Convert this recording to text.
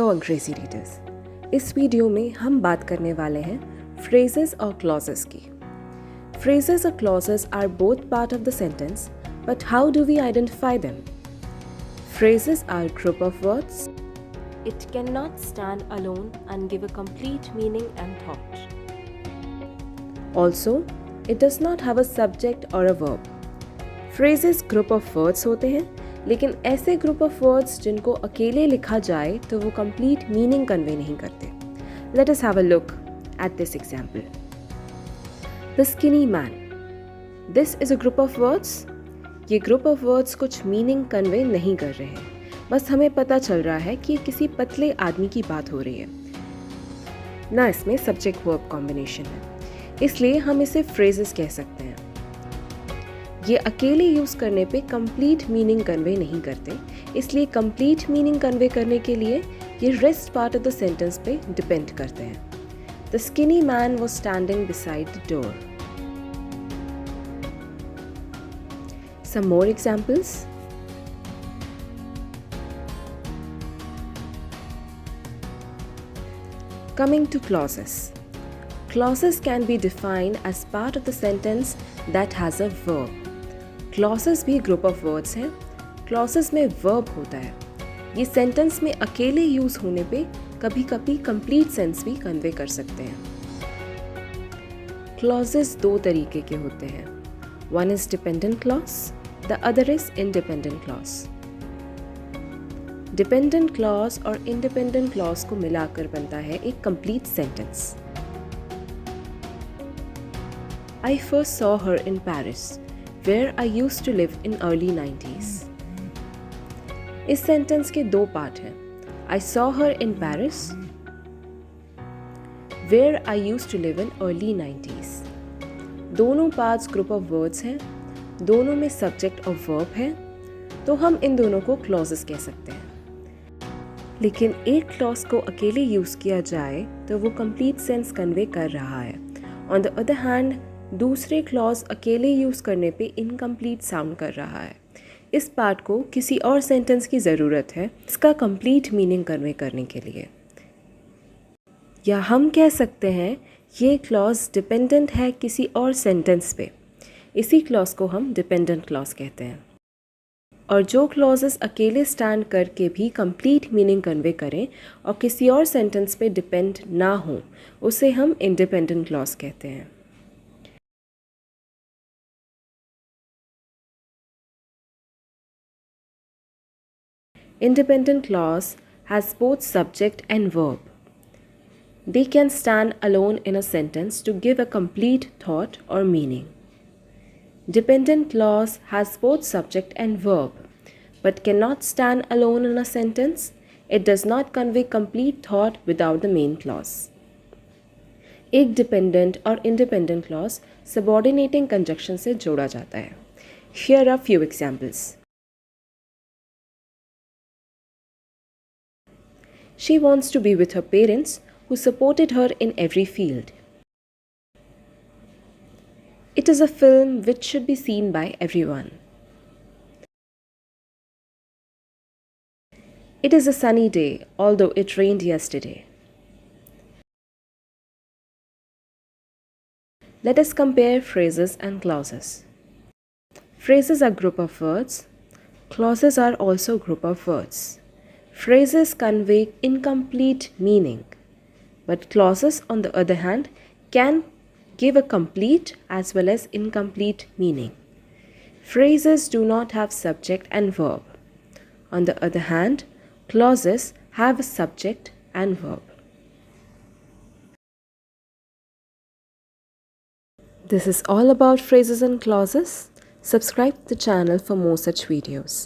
Hello अंग्रेजी readers, इस video में हम बात करने वाले हैं फ्रेजेस और क्लॉजेस की। फ्रेजेस और clauses are both part of the sentence, but how do we identify them? Phrases are group of words. It cannot stand alone and give a complete meaning and thought. Also, it does not have a subject or a verb. Phrases group of words होते हैं, लेकिन ऐसे group of words जिनको अकेले लिखा जाए तो वो कंप्लीट मीनिंग कन्वे नहीं करते। Let us have a look at this example. The skinny man, this is a group of words. ये ग्रुप ऑफ वर्ड्स कुछ मीनिंग कन्वे नहीं कर रहे हैं, बस हमें पता चल रहा है कि ये किसी पतले आदमी की बात हो रही है ना। इसमें सब्जेक्ट वर्ब कॉम्बिनेशन है, इसलिए हम इसे फ्रेजेस कह सकते हैं। ये अकेले यूज़ करने पे कंप्लीट मीनिंग कन्वे नहीं करते, इसलिए कंप्लीट मीनिंग कन्वे करने के लिए ये rest part of the sentence पे डिपेंड करते हैं। The skinny man was standing beside the door. Some more examples. Coming to clauses. Clauses can be defined as part of the sentence that has a verb. Clauses भी group of words हैं। Clauses में verb होता है। ये sentence में अकेले use होने पे कभी कभी कंप्लीट सेंस भी कन्वे कर सकते हैं। क्लॉजेस दो तरीके के होते हैं। One is dependent clause, the other is independent clause. Dependent clause और इंडिपेंडेंट क्लॉज को मिलाकर बनता है एक complete sentence. I first saw her in Paris where I used to live in early 90s. इस सेंटेंस के दो पार्ट हैं। I saw her in Paris, where I used to live in early 90s. दोनों parts group of words हैं, दोनों में subject और verb है, तो हम इन दोनों को क्लॉजेस कह सकते हैं। लेकिन एक क्लॉज को अकेले यूज़ किया जाए तो वो कंप्लीट सेंस कन्वे कर रहा है। ऑन द अदर हैंड, दूसरे क्लॉज अकेले यूज़ करने पे इनकम्प्लीट साउंड कर रहा है। इस पार्ट को किसी और सेंटेंस की ज़रूरत है इसका कंप्लीट मीनिंग कन्वे करने के लिए। या हम कह सकते हैं ये क्लॉज डिपेंडेंट है किसी और सेंटेंस पे, इसी क्लॉज को हम डिपेंडेंट क्लॉज कहते हैं। और जो क्लॉजेस अकेले स्टैंड करके भी कंप्लीट मीनिंग कन्वे करें और किसी और सेंटेंस पे डिपेंड ना हो, उसे हम इंडिपेंडेंट क्लॉज कहते हैं। Independent clause has both subject and verb. They can stand alone in a sentence to give a complete thought or meaning. Dependent clause has both subject and verb, but cannot stand alone in a sentence. It does not convey complete thought without the main clause. एक dependent और independent clause subordinating conjunction से जोड़ा जाता है। Here are few examples. She wants to be with her parents, who supported her in every field. It is a film which should be seen by everyone. It is a sunny day, although it rained yesterday. Let us compare phrases and clauses. Phrases are group of words. Clauses are also group of words. Phrases convey incomplete meaning, but clauses, on the other hand, can give a complete as well as incomplete meaning. Phrases do not have subject and verb. On the other hand, clauses have a subject and verb. This is all about phrases and clauses. Subscribe to the channel for more such videos.